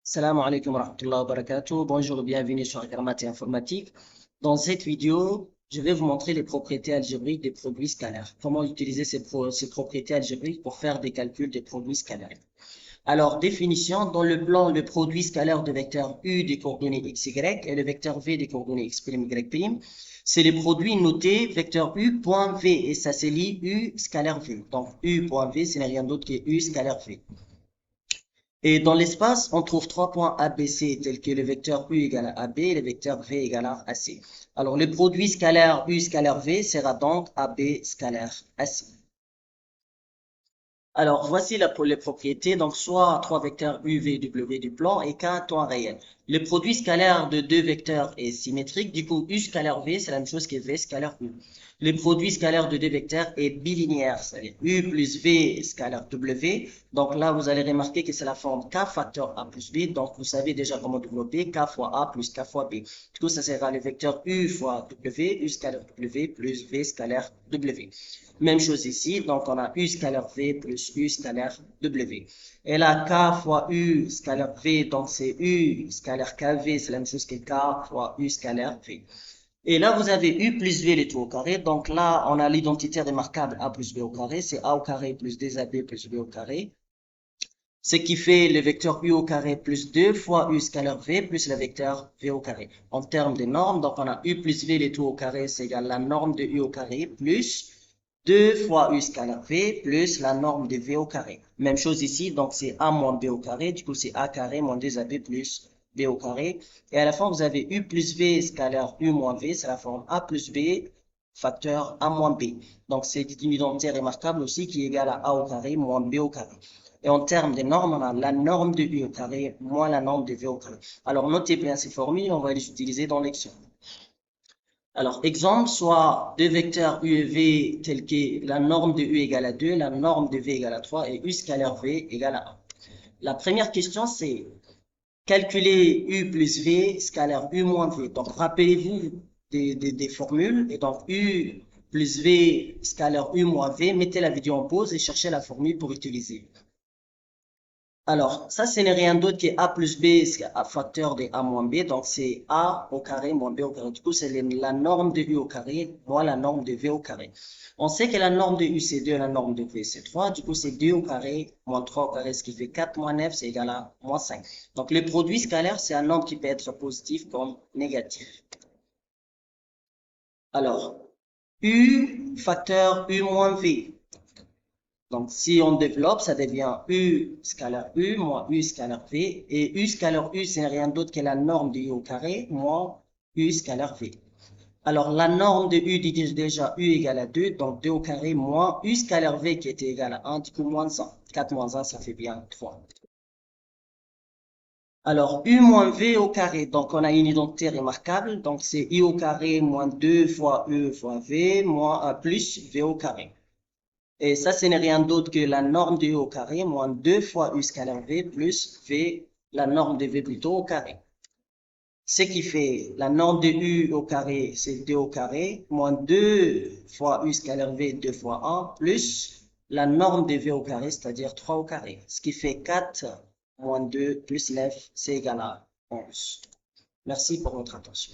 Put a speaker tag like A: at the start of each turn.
A: Salam alaikum wa rahmatullahi wa barakatuh. Bonjour et bienvenue sur Grammaire informatique. Dans cette vidéo, je vais vous montrer les propriétés algébriques des produits scalaires. Comment utiliser ces propriétés algébriques pour faire des calculs des produits scalaires. Alors, définition, dans le plan, le produit scalaire de vecteur U des coordonnées x, y et le vecteur V des coordonnées x', y', c'est les produits notés vecteur U point V et ça se lit U scalaire V. Donc, U point V, ce n'est rien d'autre que U scalaire V. Et dans l'espace, on trouve trois points ABC tels que le vecteur U égale à AB et le vecteur V égale à AC. Alors, le produit scalaire U scalaire V sera donc AB scalaire AC. Alors, voici les propriétés. Donc, soit trois vecteurs U, V, W du plan et K temps réel. Le produit scalaire de deux vecteurs est symétrique. Du coup, U scalaire V, c'est la même chose que V scalaire U. Le produit scalaire de deux vecteurs est bilinéaire, c'est-à-dire U plus V scalaire W. Donc là, vous allez remarquer que c'est la forme K facteur A plus B. Donc, vous savez déjà comment développer K fois A plus K fois B. Du coup, ça sera le vecteur U fois W, U scalaire W plus V scalaire W. Même chose ici, donc on a U scalaire V plus U scalaire W. Et là, K fois U scalaire V, donc c'est U scalaire KV, c'est la même chose que K fois U scalaire V. Et là, vous avez U plus V, le tout au carré. Donc là, on a l'identité remarquable A plus B au carré. C'est A au carré plus 2AB plus B au carré. Ce qui fait le vecteur U au carré plus 2 fois U scalaire V plus le vecteur V au carré. En termes de normes, donc on a U plus V, le tout au carré, c'est égal à la norme de U au carré plus 2 fois U scalaire V plus la norme de V au carré. Même chose ici, donc c'est A moins B au carré. Du coup, c'est A carré moins 2AB plus B au carré. Et à la fin, vous avez U plus V scalaire U moins V, c'est la forme A plus B facteur A moins B. Donc, c'est une identité remarquable aussi qui est égale à A au carré moins B au carré. Et en termes de normes, on a la norme de U au carré moins la norme de V au carré. Alors, notez bien ces formules, on va les utiliser dans l'exemple. Alors, exemple, soit deux vecteurs U et V tels que la norme de U égale à 2, la norme de V égale à 3 et U scalaire V égale à 1. La première question, c'est calculer U plus V scalaire U moins V. Donc, rappelez-vous des formules. Et donc, U plus V scalaire U moins V, mettez la vidéo en pause et cherchez la formule pour utiliser. Alors, ça, ce n'est rien d'autre que A plus B, c'est un facteur de A moins B. Donc, c'est A au carré moins B au carré. Du coup, c'est la norme de U au carré moins la norme de V au carré. On sait que la norme de U, c'est 2, la norme de V, c'est 3. Du coup, c'est 2 au carré moins 3 au carré, ce qui fait 4 moins 9, c'est égal à moins 5. Donc, le produit scalaire, c'est un nombre qui peut être positif comme négatif. Alors, U facteur U moins V. Donc, si on développe, ça devient U scalaire U moins U scalaire V. Et U scalaire U, c'est rien d'autre que la norme de U au carré moins U scalaire V. Alors, la norme de U dit déjà U égale à 2, donc 2 au carré moins U scalaire V qui était égal à 1, du coup moins 1. 4 moins 1, ça fait bien 3. Alors, U moins V au carré, donc on a une identité remarquable, donc c'est U au carré moins 2 fois U fois V moins plus V au carré. Et ça, ce n'est rien d'autre que la norme de U au carré moins 2 fois U scalaire V plus V, la norme de V plutôt au carré. Ce qui fait la norme de U au carré, c'est 2 au carré, moins 2 fois U scalaire V, 2 fois 1, plus la norme de V au carré, c'est-à-dire 3 au carré. Ce qui fait 4 moins 2 plus 9, c'est égal à 11. Merci pour votre attention.